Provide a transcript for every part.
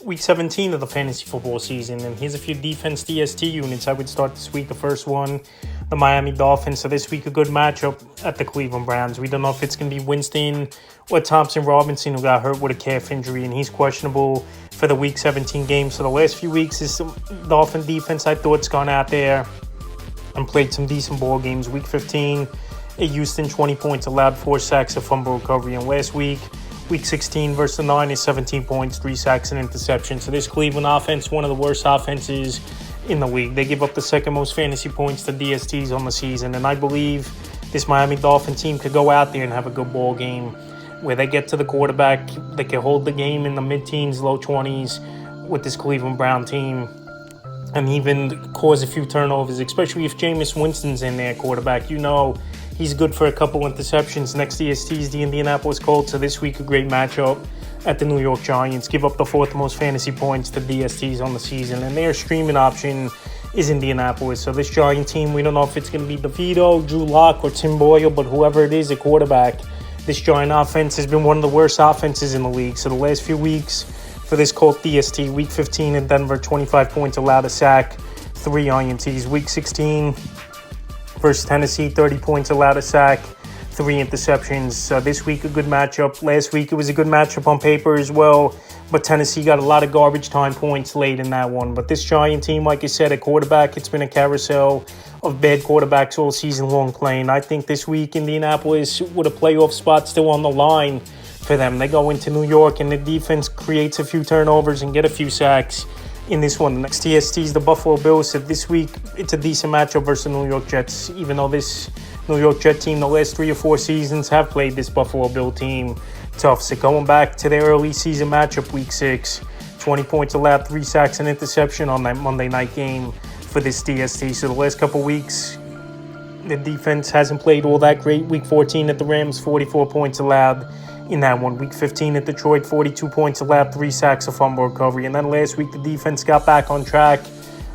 Week 17 of the fantasy football season, and here's a few defense DST units I would start this week. The first one, the Miami Dolphins. So this week, a good matchup at the Cleveland Browns. We don't know if it's going to be Winston or Thompson Robinson, who got hurt with a calf injury, and he's questionable for the Week 17 game. So the last few weeks, this Dolphin defense, I thought, has gone out there and played some decent ball games. Week 15, at Houston, 20 points allowed, 4 sacks, a fumble recovery. And last week, Week 16 versus the Niners, 17 points, 3 sacks, and interception. So this Cleveland offense, one of the worst offenses in the league. They give up the second most fantasy points to DSTs on the season. And I believe this Miami Dolphin team could go out there and have a good ball game where they get to the quarterback. They can hold the game in the mid-teens, low 20s with this Cleveland Brown team and even cause a few turnovers, especially if Jameis Winston's in there quarterback. You know, he's good for a couple interceptions. Next DST is the Indianapolis Colts. So this week, a great matchup at the New York Giants. Give up the 4th most fantasy points to DSTs on the season. And their streaming option is Indianapolis. So this Giant team, we don't know if it's going to be DeVito, Drew Lock, or Tim Boyle, but whoever it is at quarterback, this Giant offense has been one of the worst offenses in the league. So the last few weeks for this Colt DST, Week 15 in Denver, 25 points allowed, a sack, 3 INTs. Week 16 versus Tennessee, 30 points allowed, a sack, 3 interceptions. This week, a good matchup. Last week, it was a good matchup on paper as well, but Tennessee got a lot of garbage time points late in that one. But this Giant team, like I said, at quarterback, it's been a carousel of bad quarterbacks all season long playing. I think this week, Indianapolis, with a playoff spot still on the line for them, they go into New York and the defense creates a few turnovers and get a few sacks in this one. The next TST is the Buffalo Bills. So this week, it's a decent matchup versus the New York Jets, even though this New York Jet team, the last 3 or 4 seasons, have played this Buffalo Bill team tough. So going back to their early season matchup, Week 6, 20 points allowed, 3 sacks and interception on that Monday night game for this DST. So the last couple weeks, the defense hasn't played all that great. Week 14 at the Rams, 44 points allowed in that one. Week 15 at Detroit, 42 points allowed, 3 sacks, a fumble recovery. And then last week, the defense got back on track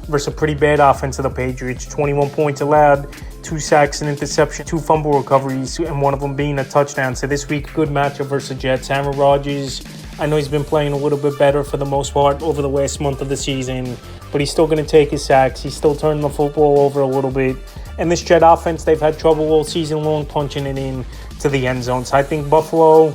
versus a pretty bad offense of the Patriots. 21 points allowed, 2 sacks, an interception, 2 fumble recoveries, and one of them being a touchdown. So this week, good matchup versus the Jets. Aaron Rodgers, I know he's been playing a little bit better for the most part over the last month of the season, but he's still going to take his sacks. He's still turning the football over a little bit. And this Jet offense, they've had trouble all season long punching it in to the end zone. So I think Buffalo,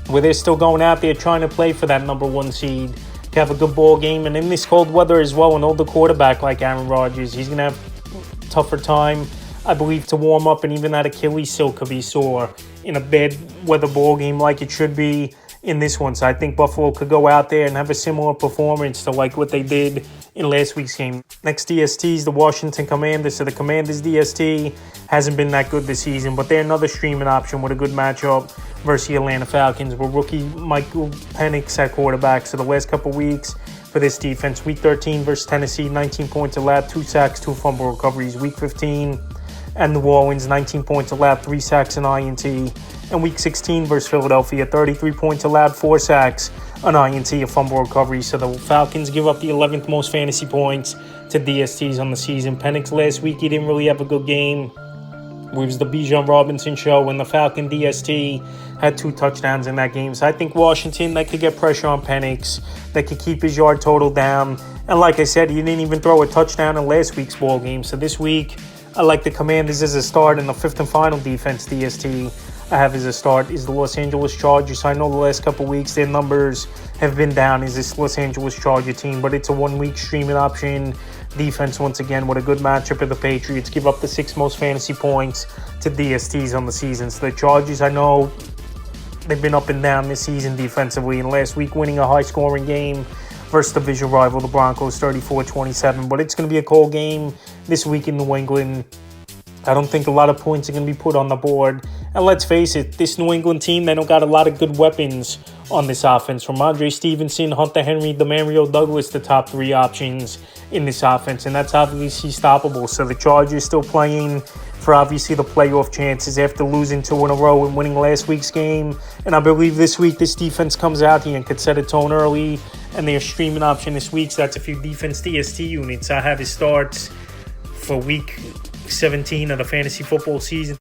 where they're still going out there trying to play for that number 1 seed, to have a good ball game. And in this cold weather as well, an older quarterback like Aaron Rodgers, he's going to have tougher time, I believe, to warm up, and even that Achilles heel could be sore in a bad weather ball game like it should be in this one. So I think Buffalo could go out there and have a similar performance to like what they did in last week's game. Next DST is the Washington Commanders. So the Commanders DST hasn't been that good this season, but they're another streaming option with a good matchup versus the Atlanta Falcons, with rookie Michael Penix at quarterback. So the last couple weeks for this defense, Week 13 versus Tennessee, 19 points allowed, 2 sacks, 2 fumble recoveries. Week 15 and New Orleans, 19 points allowed, 3 sacks, and INT. And Week 16 versus Philadelphia, 33 points allowed, 4 sacks, an INT, a fumble recovery. So the Falcons give up the 11th most fantasy points to DSTs on the season. Penix last week, he didn't really have a good game. It was the Bijan Robinson show, and the Falcon DST had 2 touchdowns in that game. So I think Washington, they could get pressure on Penix. They could keep his yard total down. And like I said, he didn't even throw a touchdown in last week's ball game. So this week, I like the Commanders as a start, and the 5th and final defense DST I have as a start is the Los Angeles Chargers. I know the last couple weeks their numbers have been down as this Los Angeles Charger team, but it's a 1-week streaming option defense once again with a good matchup of the Patriots. Give up the 6th most fantasy points to DSTs on the season. So the Chargers, I know they've been up and down this season defensively, and last week winning a high-scoring game versus division rival, the Broncos, 34-27. But it's going to be a cold game this week in New England. I don't think a lot of points are going to be put on the board. And let's face it, this New England team, they don't got a lot of good weapons on this offense. From Andre Stevenson, Hunter Henry, Demario Douglas, the top 3 options in this offense. And that's obviously stoppable. So the Chargers still playing for obviously the playoff chances after losing 2 in a row and winning last week's game. And I believe this week this defense comes out here and could set a tone early. And their streaming option this week, so that's a few defense DST units I have as starts for Week 17 of the fantasy football season.